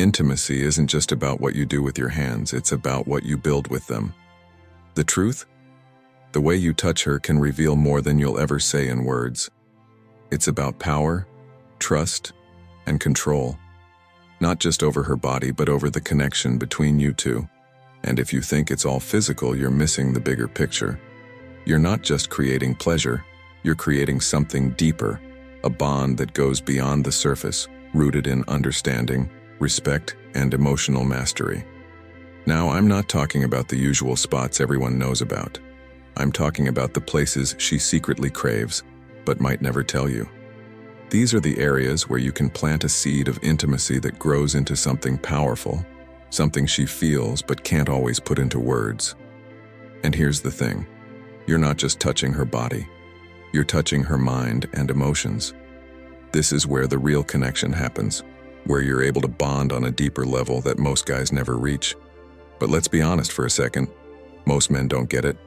Intimacy isn't just about what you do with your hands, it's about what you build with them. The truth? The way you touch her can reveal more than you'll ever say in words. It's about power, trust, and control. Not just over her body, but over the connection between you two. And if you think it's all physical, you're missing the bigger picture. You're not just creating pleasure, you're creating something deeper, a bond that goes beyond the surface, rooted in understanding, respect, and emotional mastery. Now, I'm not talking about the usual spots everyone knows about. I'm talking about the places she secretly craves, but might never tell you. These are the areas where you can plant a seed of intimacy that grows into something powerful, something she feels but can't always put into words. And here's the thing. You're not just touching her body. You're touching her mind and emotions. This is where the real connection happens, where you're able to bond on a deeper level that most guys never reach. But let's be honest for a second. Most men don't get it.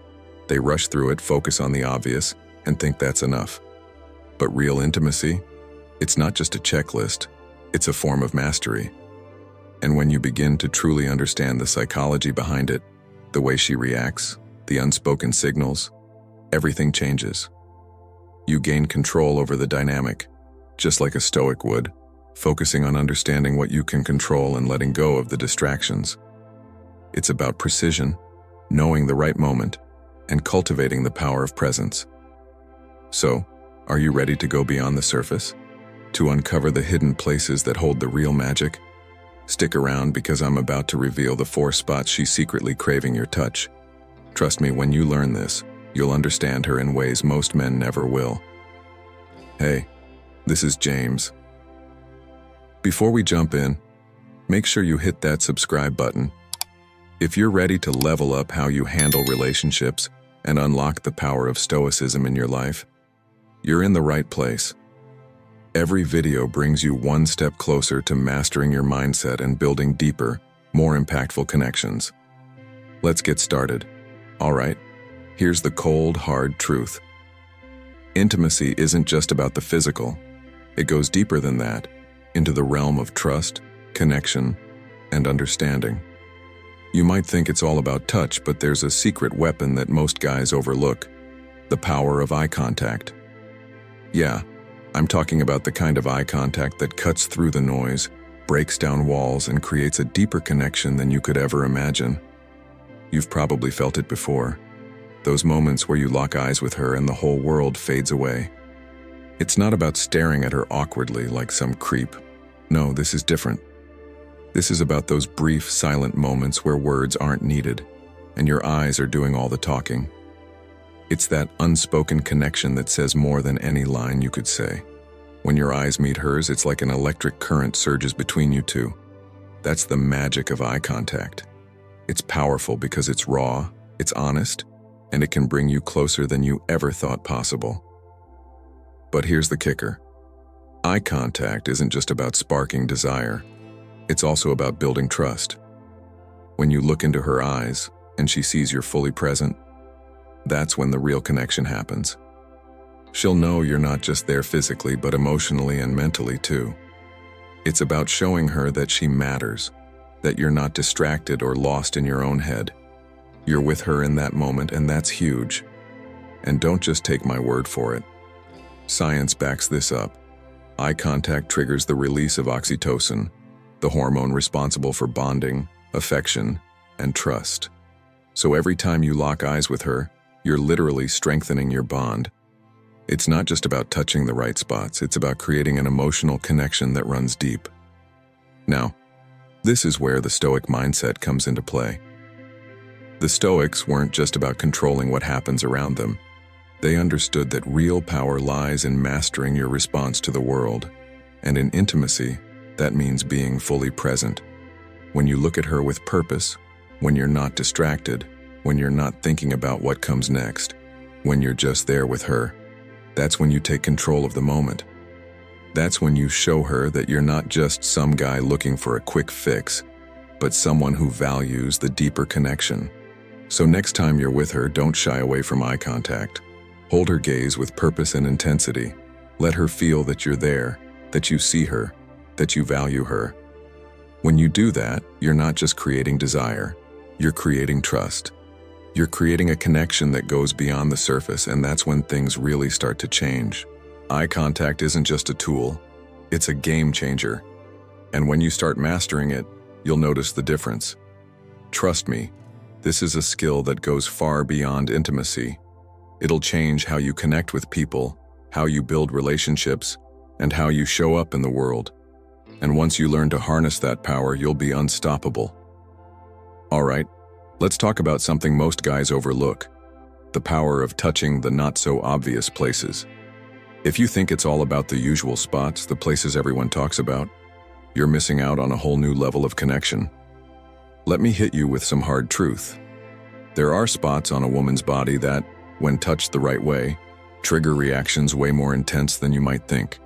They rush through it, focus on the obvious, and think that's enough. But real intimacy? It's not just a checklist. It's a form of mastery. And when you begin to truly understand the psychology behind it, the way she reacts, the unspoken signals, everything changes. You gain control over the dynamic, just like a Stoic would, focusing on understanding what you can control and letting go of the distractions. It's about precision, knowing the right moment, and cultivating the power of presence. So, are you ready to go beyond the surface? To uncover the hidden places that hold the real magic? Stick around because I'm about to reveal the 4 spots she's secretly craving your touch. Trust me, when you learn this, you'll understand her in ways most men never will. Hey, this is James. Before we jump in, make sure you hit that subscribe button. If you're ready to level up how you handle relationships and unlock the power of Stoicism in your life, you're in the right place. Every video brings you one step closer to mastering your mindset and building deeper, more impactful connections. Let's get started. All right, here's the cold, hard truth. Intimacy isn't just about the physical. It goes deeper than that, into the realm of trust, connection, and understanding. You might think it's all about touch, but there's a secret weapon that most guys overlook: the power of eye contact. Yeah, I'm talking about the kind of eye contact that cuts through the noise, breaks down walls, and creates a deeper connection than you could ever imagine. You've probably felt it before. Those moments where you lock eyes with her and the whole world fades away. It's not about staring at her awkwardly like some creep. No, this is different. This is about those brief, silent moments where words aren't needed, and your eyes are doing all the talking. It's that unspoken connection that says more than any line you could say. When your eyes meet hers, it's like an electric current surges between you two. That's the magic of eye contact. It's powerful because it's raw, it's honest, and it can bring you closer than you ever thought possible. But here's the kicker. Eye contact isn't just about sparking desire. It's also about building trust. When you look into her eyes and she sees you're fully present, that's when the real connection happens. She'll know you're not just there physically, but emotionally and mentally too. It's about showing her that she matters, that you're not distracted or lost in your own head. You're with her in that moment, and that's huge. And don't just take my word for it. Science backs this up. Eye contact triggers the release of oxytocin, the hormone responsible for bonding, affection, and trust. So every time you lock eyes with her, you're literally strengthening your bond. It's not just about touching the right spots, it's about creating an emotional connection that runs deep. Now, this is where the Stoic mindset comes into play. The Stoics weren't just about controlling what happens around them. They understood that real power lies in mastering your response to the world. And in intimacy, that means being fully present. When you look at her with purpose, when you're not distracted, when you're not thinking about what comes next, when you're just there with her, that's when you take control of the moment. That's when you show her that you're not just some guy looking for a quick fix, but someone who values the deeper connection. So next time you're with her, don't shy away from eye contact. Hold her gaze with purpose and intensity. Let her feel that you're there, that you see her, that you value her. When you do that, you're not just creating desire, you're creating trust. You're creating a connection that goes beyond the surface, and that's when things really start to change. Eye contact isn't just a tool, it's a game changer. And when you start mastering it, you'll notice the difference. Trust me, this is a skill that goes far beyond intimacy. It'll change how you connect with people, how you build relationships, and how you show up in the world. And once you learn to harness that power, you'll be unstoppable. All right, let's talk about something most guys overlook: the power of touching the not-so-obvious places. If you think it's all about the usual spots, the places everyone talks about, you're missing out on a whole new level of connection. Let me hit you with some hard truth. There are spots on a woman's body that, when touched the right way, trigger reactions way more intense than you might think.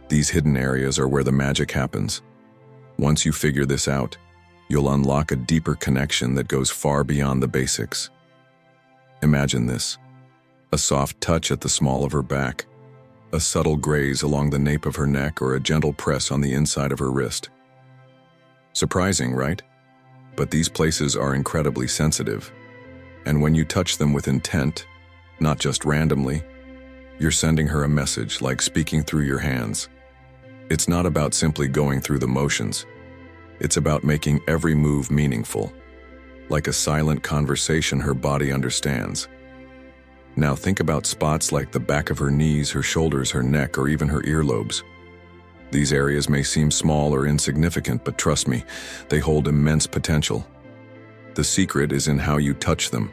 These hidden areas are where the magic happens. Once you figure this out, you'll unlock a deeper connection that goes far beyond the basics. Imagine this: a soft touch at the small of her back, a subtle graze along the nape of her neck, or a gentle press on the inside of her wrist. Surprising, right? But these places are incredibly sensitive. And when you touch them with intent, not just randomly, you're sending her a message, like speaking through your hands. It's not about simply going through the motions. It's about making every move meaningful, like a silent conversation her body understands. Now think about spots like the back of her knees, her shoulders, her neck, or even her earlobes. These areas may seem small or insignificant, but trust me, they hold immense potential. The secret is in how you touch them.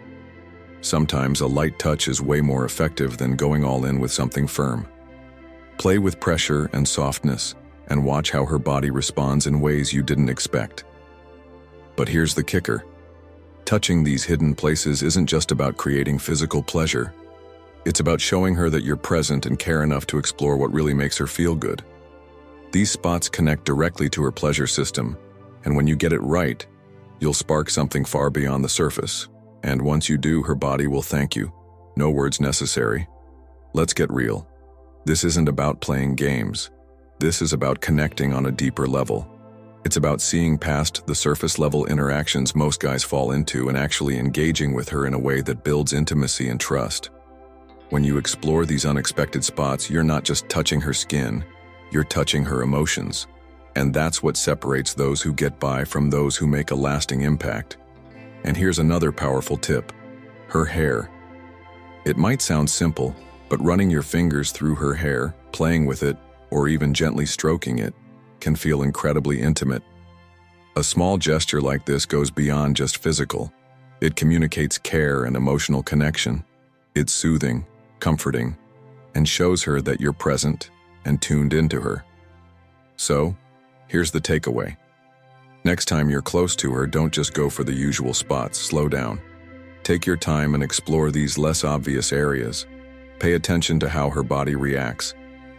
Sometimes a light touch is way more effective than going all in with something firm. Play with pressure and softness, and watch how her body responds in ways you didn't expect. But here's the kicker: touching these hidden places isn't just about creating physical pleasure. It's about showing her that you're present and care enough to explore what really makes her feel good. These spots connect directly to her pleasure system, and when you get it right, you'll spark something far beyond the surface. And once you do, her body will thank you. No words necessary. Let's get real. This isn't about playing games. This is about connecting on a deeper level. It's about seeing past the surface-level interactions most guys fall into and actually engaging with her in a way that builds intimacy and trust. When you explore these unexpected spots, you're not just touching her skin, you're touching her emotions. And that's what separates those who get by from those who make a lasting impact. And here's another powerful tip: her hair. It might sound simple, but running your fingers through her hair, playing with it, or even gently stroking it, can feel incredibly intimate. A small gesture like this goes beyond just physical. It communicates care and emotional connection. It's soothing, comforting, and shows her that you're present and tuned into her. So, here's the takeaway. Next time you're close to her, don't just go for the usual spots. Slow down. Take your time and explore these less obvious areas. Pay attention to how her body reacts,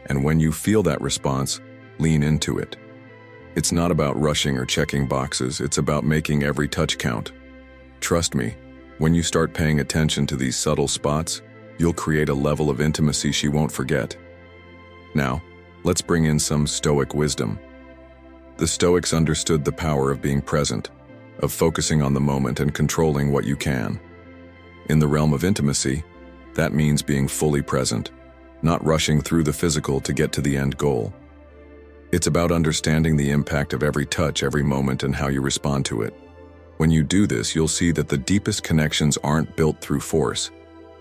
and when you feel that response, lean into it. It's not about rushing or checking boxes, it's about making every touch count. Trust me, when you start paying attention to these subtle spots, you'll create a level of intimacy she won't forget. Now, let's bring in some Stoic wisdom. The Stoics understood the power of being present, of focusing on the moment and controlling what you can. In the realm of intimacy, that means being fully present, not rushing through the physical to get to the end goal. It's about understanding the impact of every touch, every moment, and how you respond to it. When you do this, you'll see that the deepest connections aren't built through force.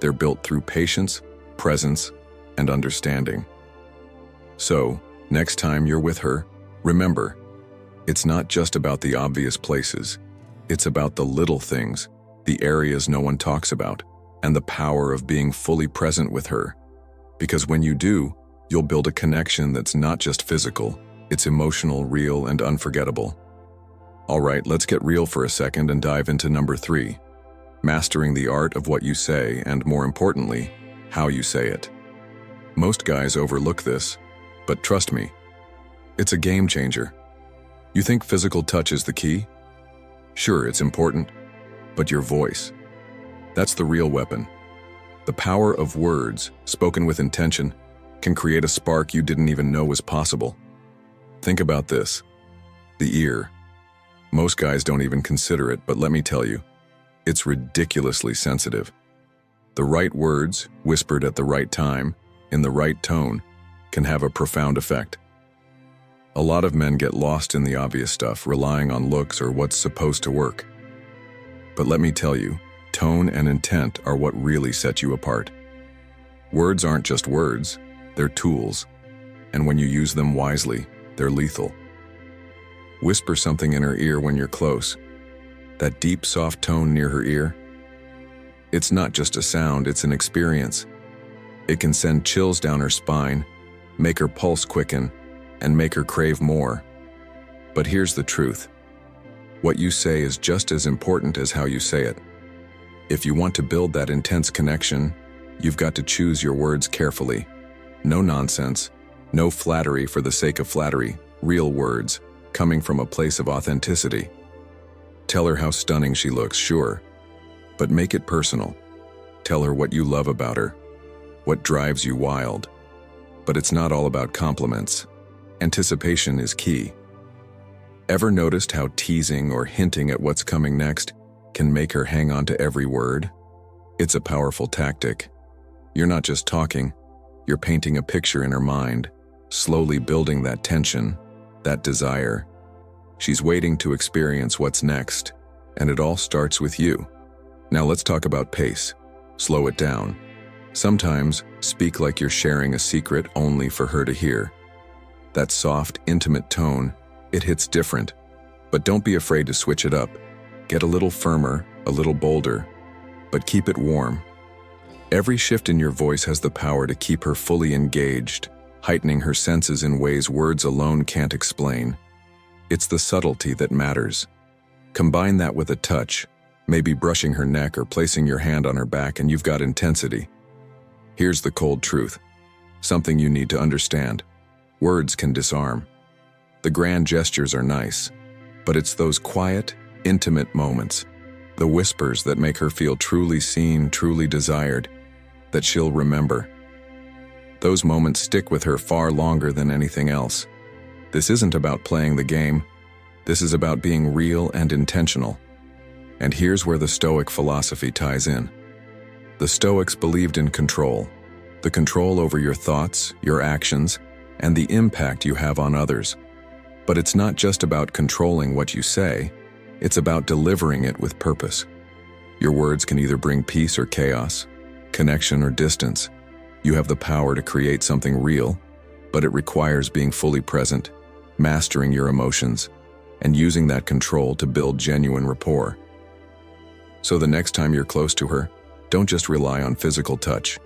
They're built through patience, presence, and understanding. So, next time you're with her, remember, it's not just about the obvious places. It's about the little things, the areas no one talks about, and the power of being fully present with her. Because when you do, you'll build a connection that's not just physical, it's emotional, real, and unforgettable. All right, let's get real for a second and dive into number 3. Mastering the art of what you say, and more importantly, how you say it. Most guys overlook this, but trust me, it's a game changer. You think physical touch is the key? Sure, it's important, but your voice, that's the real weapon. The power of words, spoken with intention, can create a spark you didn't even know was possible. Think about this. The ear, Most guys don't even consider it, but let me tell you, it's ridiculously sensitive. The right words, whispered at the right time, in the right tone, can have a profound effect. A lot of men get lost in the obvious stuff, relying on looks or what's supposed to work. But let me tell you, tone and intent are what really set you apart. Words aren't just words, they're tools, and when you use them wisely, they're lethal. Whisper something in her ear when you're close. That deep, soft tone near her ear. It's not just a sound, it's an experience. It can send chills down her spine, make her pulse quicken, and make her crave more. But here's the truth. What you say is just as important as how you say it. If you want to build that intense connection, you've got to choose your words carefully. No nonsense, no flattery for the sake of flattery, real words, coming from a place of authenticity. Tell her how stunning she looks, sure, but make it personal. Tell her what you love about her, what drives you wild. But it's not all about compliments. Anticipation is key. Ever noticed how teasing or hinting at what's coming next can make her hang on to every word? It's a powerful tactic. You're not just talking, you're painting a picture in her mind, slowly building that tension, that desire. She's waiting to experience what's next, and it all starts with you. Now let's talk about pace. Slow it down. Sometimes speak like you're sharing a secret only for her to hear. That soft, intimate tone, it hits different. But don't be afraid to switch it up. Get a little firmer, a little bolder, but keep it warm. Every shift in your voice has the power to keep her fully engaged, heightening her senses in ways words alone can't explain. It's the subtlety that matters. Combine that with a touch, maybe brushing her neck or placing your hand on her back, and you've got intensity. Here's the cold truth, something you need to understand. Words can disarm. The grand gestures are nice, but it's those quiet, intimate moments, the whispers that make her feel truly seen, truly desired, that she'll remember. Those moments stick with her far longer than anything else. This isn't about playing the game. This is about being real and intentional. And here's where the Stoic philosophy ties in. The Stoics believed in control, the control over your thoughts, your actions, and the impact you have on others. But it's not just about controlling what you say, it's about delivering it with purpose. Your words can either bring peace or chaos, connection or distance. You have the power to create something real, but it requires being fully present, mastering your emotions, and using that control to build genuine rapport. So the next time you're close to her, don't just rely on physical touch.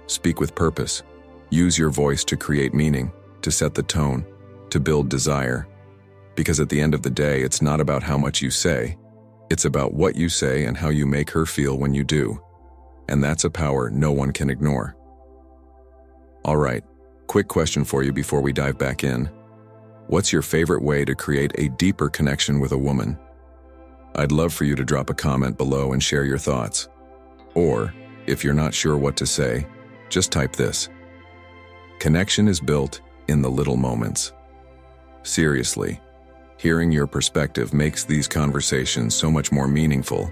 Speak with purpose. Use your voice to create meaning, to set the tone, to build desire. Because at the end of the day, it's not about how much you say, it's about what you say and how you make her feel when you do. And that's a power no one can ignore. All right, quick question for you before we dive back in. What's your favorite way to create a deeper connection with a woman? I'd love for you to drop a comment below and share your thoughts. Or, if you're not sure what to say, just type this. Connection is built in the little moments. Seriously, hearing your perspective makes these conversations so much more meaningful,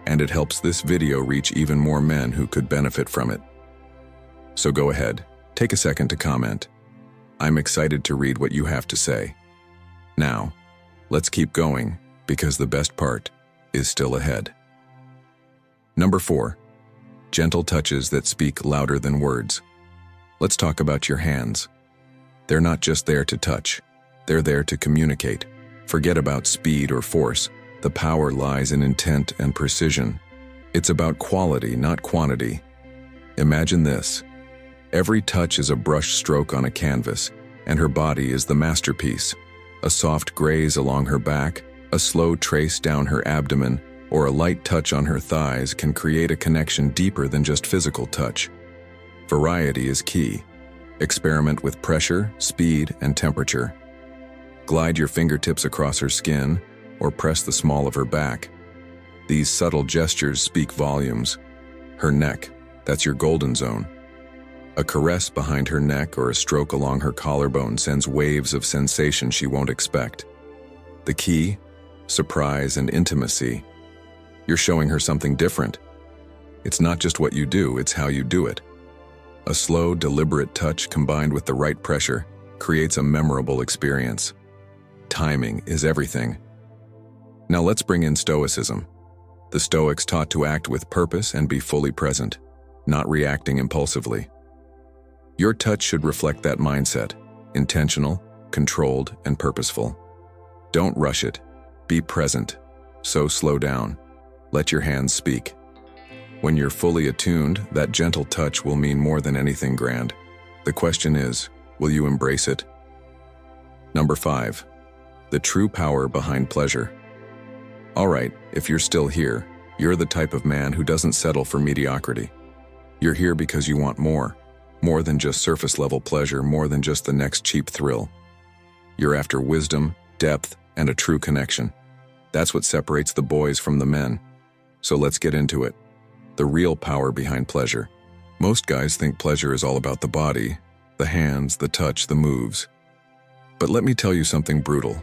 and it helps this video reach even more men who could benefit from it. So go ahead, take a second to comment. I'm excited to read what you have to say. Now, let's keep going, because the best part is still ahead. Number 4. Gentle touches that speak louder than words. Let's talk about your hands. They're not just there to touch, they're there to communicate. Forget about speed or force. The power lies in intent and precision. It's about quality, not quantity. Imagine this. Every touch is a brush stroke on a canvas, and her body is the masterpiece. A soft graze along her back, a slow trace down her abdomen, or a light touch on her thighs can create a connection deeper than just physical touch. Variety is key. Experiment with pressure, speed, and temperature. Glide your fingertips across her skin, or press the small of her back. These subtle gestures speak volumes. Her neck, that's your golden zone. A caress behind her neck or a stroke along her collarbone sends waves of sensation she won't expect. The key? surprise, and intimacy. You're showing her something different. It's not just what you do, it's how you do it. A slow, deliberate touch combined with the right pressure creates a memorable experience. Timing is everything. Now let's bring in Stoicism. The Stoics taught to act with purpose and be fully present, not reacting impulsively. Your touch should reflect that mindset, intentional, controlled, and purposeful. Don't rush it. Be present. So slow down. Let your hands speak. When you're fully attuned, that gentle touch will mean more than anything grand. The question is, will you embrace it? Number 5. The true power behind pleasure. All right, if you're still here, you're the type of man who doesn't settle for mediocrity. You're here because you want more than just surface-level pleasure, more than just the next cheap thrill. You're after wisdom, depth, and a true connection. That's what separates the boys from the men. So let's get into it. The real power behind pleasure. Most guys think pleasure is all about the body, the hands, the touch, the moves. But let me tell you something brutal.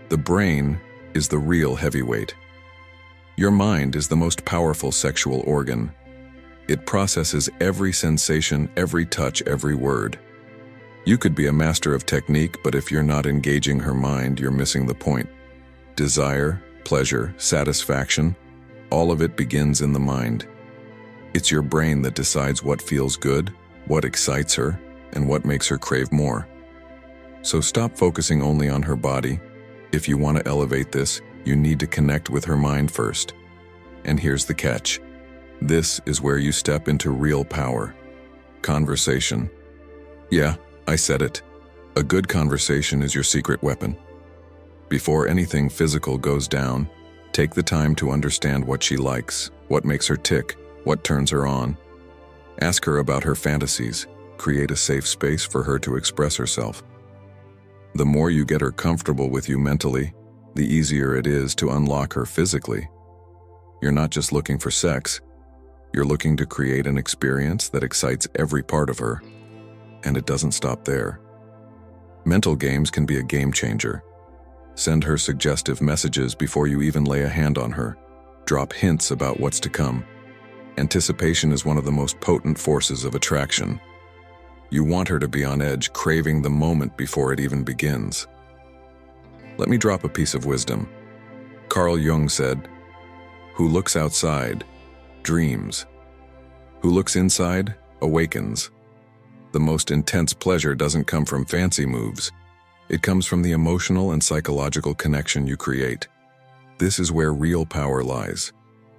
The brain is the real heavyweight. Your mind is the most powerful sexual organ. It processes every sensation, every touch, every word. You could be a master of technique, but if you're not engaging her mind, you're missing the point. Desire, pleasure, satisfaction, all of it begins in the mind. It's your brain that decides what feels good, what excites her, and what makes her crave more. So stop focusing only on her body. If you want to elevate this, you need to connect with her mind first. And here's the catch. This is where you step into real power. Conversation. Yeah, I said it. A good conversation is your secret weapon. Before anything physical goes down, take the time to understand what she likes, what makes her tick, what turns her on. Ask her about her fantasies. Create a safe space for her to express herself. The more you get her comfortable with you mentally, the easier it is to unlock her physically. You're not just looking for sex. You're looking to create an experience that excites every part of her. And it doesn't stop there. Mental games can be a game changer. Send her suggestive messages before you even lay a hand on her. Drop hints about what's to come. Anticipation is one of the most potent forces of attraction. You want her to be on edge, craving the moment before it even begins. Let me drop a piece of wisdom. Carl Jung said, "Who looks outside, dreams. Who looks inside, awakens." The most intense pleasure doesn't come from fancy moves. It comes from the emotional and psychological connection you create. This is where real power lies,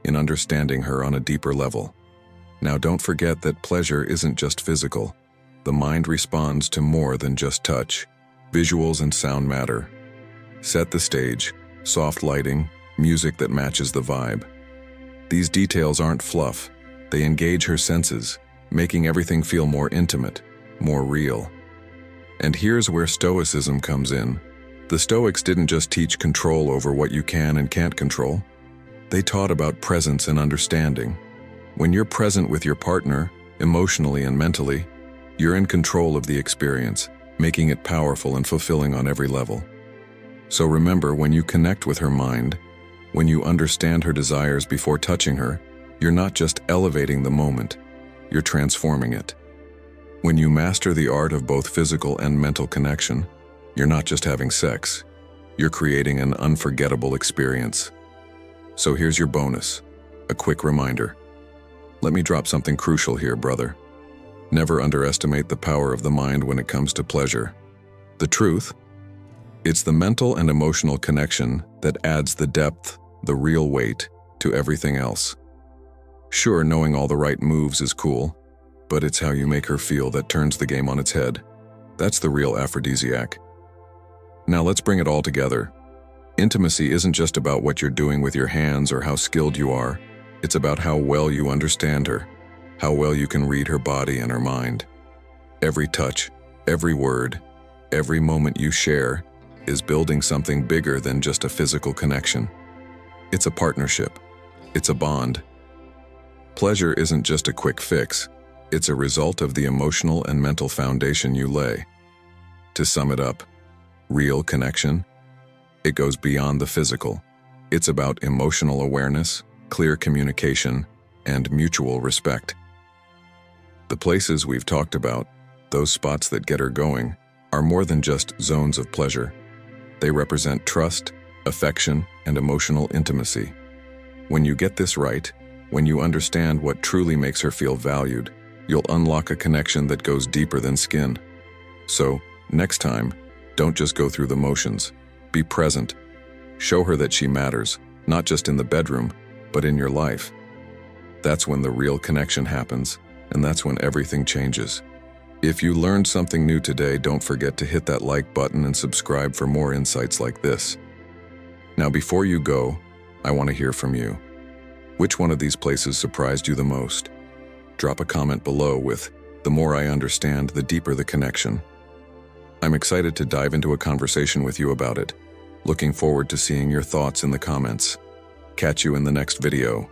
in understanding her on a deeper level. Now don't forget that pleasure isn't just physical. The mind responds to more than just touch. Visuals and sound matter. Set the stage, soft lighting, music that matches the vibe. These details aren't fluff. They engage her senses, making everything feel more intimate, more real. And here's where Stoicism comes in. The Stoics didn't just teach control over what you can and can't control. They taught about presence and understanding. When you're present with your partner, emotionally and mentally, you're in control of the experience, making it powerful and fulfilling on every level. So remember, when you connect with her mind, when you understand her desires before touching her, you're not just elevating the moment, you're transforming it. When you master the art of both physical and mental connection, you're not just having sex, you're creating an unforgettable experience. So here's your bonus, a quick reminder. Let me drop something crucial here, brother. Never underestimate the power of the mind when it comes to pleasure. The truth? It's the mental and emotional connection that adds the depth, the real weight, to everything else. Sure, knowing all the right moves is cool, but it's how you make her feel that turns the game on its head. That's the real aphrodisiac. Now let's bring it all together. Intimacy isn't just about what you're doing with your hands or how skilled you are. It's about how well you understand her, how well you can read her body and her mind. Every touch, every word, every moment you share is building something bigger than just a physical connection. It's a partnership. It's a bond. Pleasure isn't just a quick fix. It's a result of the emotional and mental foundation you lay. To sum it up, real connection, It goes beyond the physical. It's about emotional awareness, clear communication, and mutual respect. The places we've talked about, those spots that get her going, are more than just zones of pleasure. They represent trust, affection, and emotional intimacy. When you get this right, when you understand what truly makes her feel valued, you'll unlock a connection that goes deeper than skin. So, next time, don't just go through the motions. Be present. Show her that she matters, not just in the bedroom, but in your life. That's when the real connection happens, and that's when everything changes. If you learned something new today, don't forget to hit that like button and subscribe for more insights like this. Now, before you go, I want to hear from you. Which one of these places surprised you the most? Drop a comment below with, "The more I understand, the deeper the connection." I'm excited to dive into a conversation with you about it. Looking forward to seeing your thoughts in the comments. Catch you in the next video.